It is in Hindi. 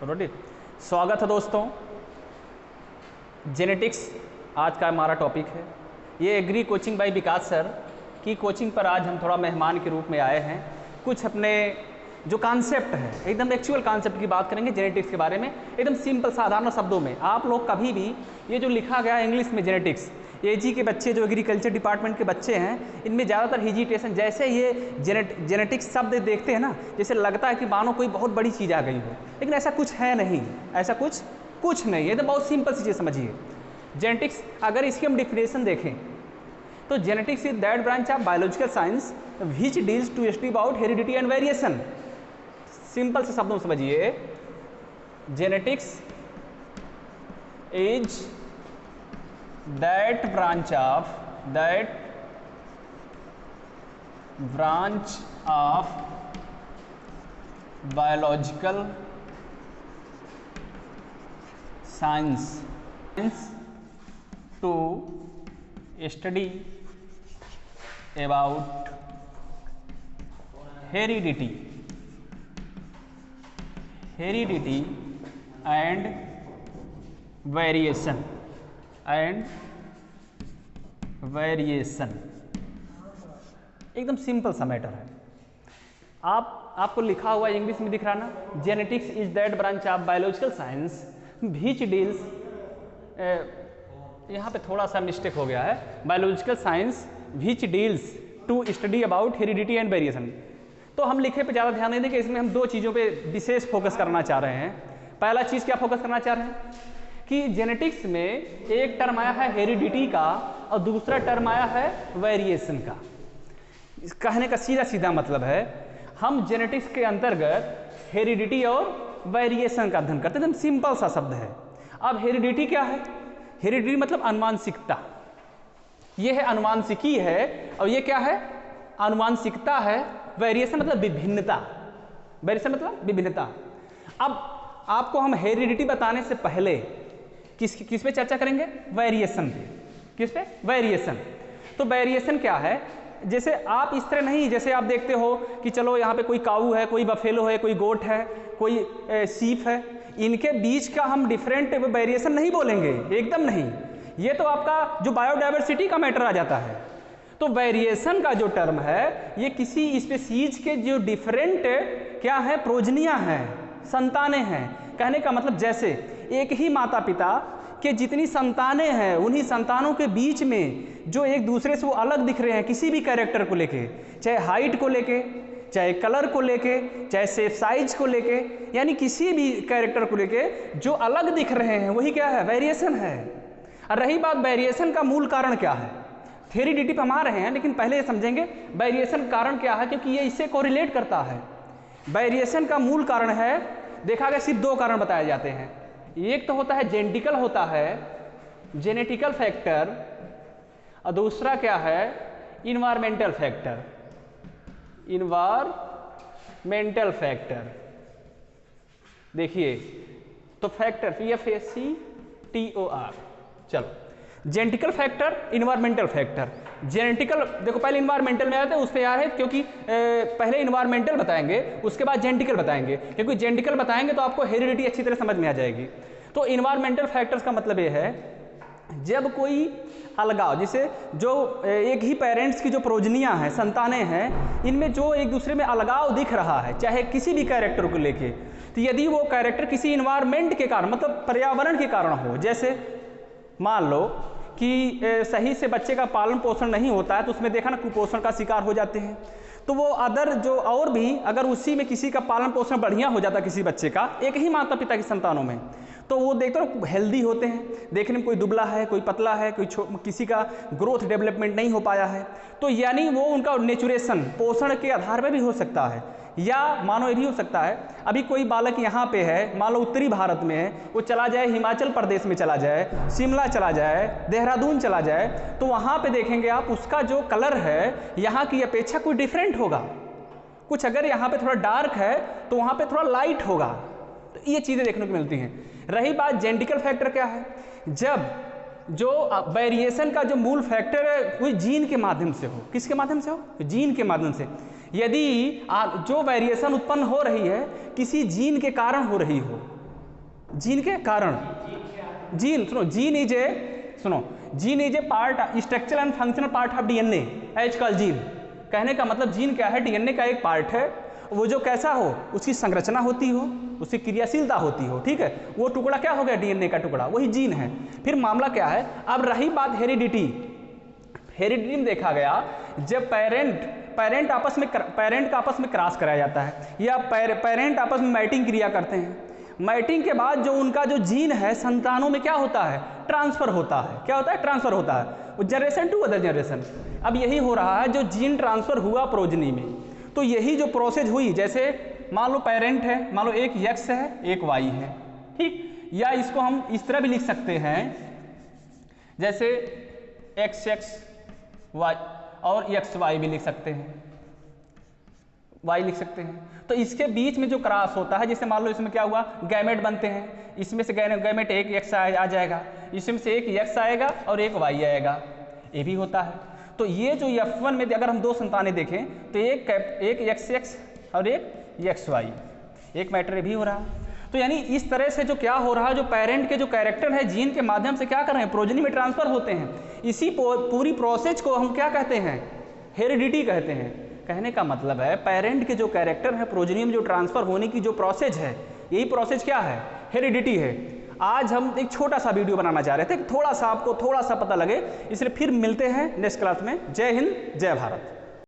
रेडी। स्वागत है दोस्तों। जेनेटिक्स आज का हमारा टॉपिक है। ये एग्री कोचिंग बाय विकास सर की कोचिंग पर आज हम थोड़ा मेहमान के रूप में आए हैं। कुछ अपने जो कॉन्सेप्ट है एकदम एक्चुअल कॉन्सेप्ट की बात करेंगे जेनेटिक्स के बारे में, एकदम सिंपल साधारण शब्दों में। आप लोग कभी भी ये जो लिखा गया है इंग्लिश में जेनेटिक्स, एजी के बच्चे जो एग्रीकल्चर डिपार्टमेंट के बच्चे हैं, इनमें ज़्यादातर हेजिटेशन, जैसे ये जेनेटिक्स शब्द देखते हैं ना, जैसे लगता है कि मानो कोई बहुत बड़ी चीज़ आ गई हो, लेकिन ऐसा कुछ है नहीं। ऐसा कुछ नहीं है। तो बहुत सिंपल सी चीज़ समझिए। जेनेटिक्स अगर इसकी हम डिफिनेशन देखें तो genetics is that branch of biological science which deals to study about heredity and variation. Simple से शब्दों में समझिए, genetics is that branch of biological science to study about heredity and variation एकदम सिंपल सा मैटर है। आपको लिखा हुआ इंग्लिश में दिख रहा ना, genetics is that branch of biological science which deals, यहाँ पे थोड़ा सा मिस्टेक हो गया है, biological science which deals to study about heredity and variation. तो हम लिखे पे ज़्यादा ध्यान नहीं देंगे, इसमें हम दो चीज़ों पे विशेष फोकस करना चाह रहे हैं। पहला चीज़ क्या फोकस करना चाह रहे हैं कि जेनेटिक्स में एक टर्म आया है हेरिडिटी का और दूसरा टर्म आया है वेरिएशन का। कहने का सीधा सीधा मतलब है, हम जेनेटिक्स के अंतर्गत हेरिडिटी और वेरिएशन का अध्ययन करते हैं। एकदम सिंपल सा शब्द है। अब हेरिडिटी क्या है? हेरिडिटी मतलब अनुवांशिकता, ये है अनुवांशिकी है, और ये क्या है? अनुवांशिकता है। वेरिएशन मतलब विभिन्नता, वेरिएशन मतलब विभिन्नता। अब आपको हम हेरिडिटी बताने से पहले किस पे चर्चा करेंगे? वेरिएशन पे। किस पे? वेरिएशन। तो वेरिएशन क्या है? जैसे आप इस तरह नहीं, जैसे आप देखते हो कि चलो यहाँ पे कोई काऊ है, कोई बफेलो है, कोई गोट है, कोई सीप है, इनके बीच का हम डिफरेंट वेरिएशन नहीं बोलेंगे, एकदम नहीं। ये तो आपका जो बायोडाइवर्सिटी का मैटर आ जाता है। तो वेरिएशन का जो टर्म है, ये किसी स्पीशीज के जो डिफरेंट क्या है, प्रोजनियां हैं, संतानें हैं। कहने का मतलब जैसे एक ही माता पिता के जितनी संतानें हैं, उन्हीं संतानों के बीच में जो एक दूसरे से वो अलग दिख रहे हैं किसी भी कैरेक्टर को लेके, चाहे हाइट को लेके, चाहे कलर को लेके, चाहे शेप साइज को लेके, यानी किसी भी कैरेक्टर को लेके जो अलग दिख रहे हैं, वही क्या है? वेरिएशन है। और रही बात वेरिएशन का मूल कारण क्या है, हेरिडिटी पे हम आ रहे हैं, लेकिन पहले ये समझेंगे वेरिएशन कारण क्या है, क्योंकि ये इससे कोरिलेट करता है। वेरिएशन का मूल कारण है, देखा गया सिर्फ दो कारण बताए जाते हैं। एक तो होता है जेनेटिकल, होता है जेनेटिकल फैक्टर, और दूसरा क्या है? Environmental factor. इन्वायरमेंटल फैक्टर देखिए, तो फैक्टर FACTOR। चलो, genetical factor, environmental factor. Genetical देखो, पहले इन्वायरमेंटल में आते हैं, उस पर आ रहे, क्योंकि पहले इन्वायरमेंटल बताएंगे, उसके बाद जेनेटिकल बताएंगे, क्योंकि जेनेटिकल बताएंगे तो आपको हेरिडिटी अच्छी तरह समझ में आ जाएगी। तो इन्वायरमेंटल फैक्टर्स का मतलब ये है, जब कोई अलगाव, जैसे जो एक ही पेरेंट्स की जो प्रोजनियां हैं, संतानें हैं, इनमें जो एक दूसरे में अलगाव दिख रहा है, चाहे किसी भी कैरेक्टर को लेके, तो यदि वो कैरेक्टर किसी इन्वायरमेंट के कारण, मतलब पर्यावरण के कारण हो, जैसे मान लो कि सही से बच्चे का पालन पोषण नहीं होता है, तो उसमें देखा ना कुपोषण का शिकार हो जाते हैं। तो वो अदर जो और भी, अगर उसी में किसी का पालन पोषण बढ़िया हो जाता किसी बच्चे का, एक ही माता पिता की संतानों में, तो वो देखते हो हेल्दी होते हैं, देखने में कोई दुबला है, कोई पतला है, कोई किसी का ग्रोथ डेवलपमेंट नहीं हो पाया है, तो यानी वो उनका नेचुरेशन पोषण के आधार पर भी हो सकता है। या मानो ये भी हो सकता है, अभी कोई बालक यहाँ पे है, मान लो उत्तरी भारत में है, वो चला जाए हिमाचल प्रदेश में, चला जाए शिमला, चला जाए देहरादून, चला जाए, तो वहाँ पे देखेंगे आप उसका जो कलर है यहाँ की अपेक्षा कोई डिफरेंट होगा। कुछ अगर यहाँ पे थोड़ा डार्क है तो वहाँ पे थोड़ा लाइट होगा। तो ये चीज़ें देखने को मिलती हैं। रही बात जेनेटिकल फैक्टर क्या है, जब जो वेरिएशन का जो मूल फैक्टर है कोई जीन के माध्यम से हो। किसके माध्यम से हो? जीन के माध्यम से। यदि जो वेरिएशन उत्पन्न हो रही है किसी जीन के कारण हो रही हो, जीन के कारण, जीन सुनो, जीन इज ए, सुनो, gene is a part, structural and functional part of DNA as called gene. कहने का मतलब जीन क्या है, डीएनए का एक पार्ट है, वो जो कैसा हो, उसकी संरचना होती हो, उसकी क्रियाशीलता होती हो, ठीक है, वो टुकड़ा क्या हो गया, डीएनए का टुकड़ा, वही जीन है। फिर मामला क्या है, अब रही बात हेरिडिटी, हेरिडिटी में देखा गया जब पेरेंट का आपस में क्रॉस कराया जाता है, या पेरेंट आपस में मैटिंग क्रिया करते हैं, मैटिंग के बाद जो उनका जो जीन है संतानों में क्या होता है, ट्रांसफर होता है। क्या होता है, ट्रांसफर होता है, जनरेशन टू अदर जनरेशन। अब यही हो रहा है, जो जीन ट्रांसफर हुआ प्रोजनी में, तो यही जो प्रोसेस हुई, जैसे मान लो पेरेंट है, मान लो एक एक्स है एक वाई है, ठीक, या इसको हम इस तरह भी लिख सकते हैं जैसे एक्स एक्स वाई, और एक्स वाई भी लिख सकते हैं, वाई लिख सकते हैं। तो इसके बीच में जो क्रॉस होता है, जैसे मान लो इसमें क्या हुआ, गैमेट बनते हैं, इसमें से गैमेट एक एक्स आ जाएगा, इसमें से एक एक्स आएगा और एक वाई आएगा, ये भी होता है। तो ये जो F1 में अगर हम दो संतानें देखें तो एक एक्स एक्स और एक एक्स वाई, एक मैटर भी हो रहा है। तो यानी इस तरह से जो क्या हो रहा है, जो पेरेंट के जो कैरेक्टर है जीन के माध्यम से क्या कर रहे हैं, प्रोजनी में ट्रांसफर होते हैं। इसी पूरी प्रोसेस को हम क्या कहते हैं, हेरिडिटी कहते हैं। कहने का मतलब है पेरेंट के जो कैरेक्टर है प्रोजनी में जो ट्रांसफर होने की जो प्रोसेस है, यही प्रोसेस क्या है, हेरिडिटी है। आज हम एक छोटा सा वीडियो बनाना चाह रहे थे, थोड़ा सा आपको थोड़ा सा पता लगे, इसलिए फिर मिलते हैं नेक्स्ट क्लास में। जय हिंद, जय भारत।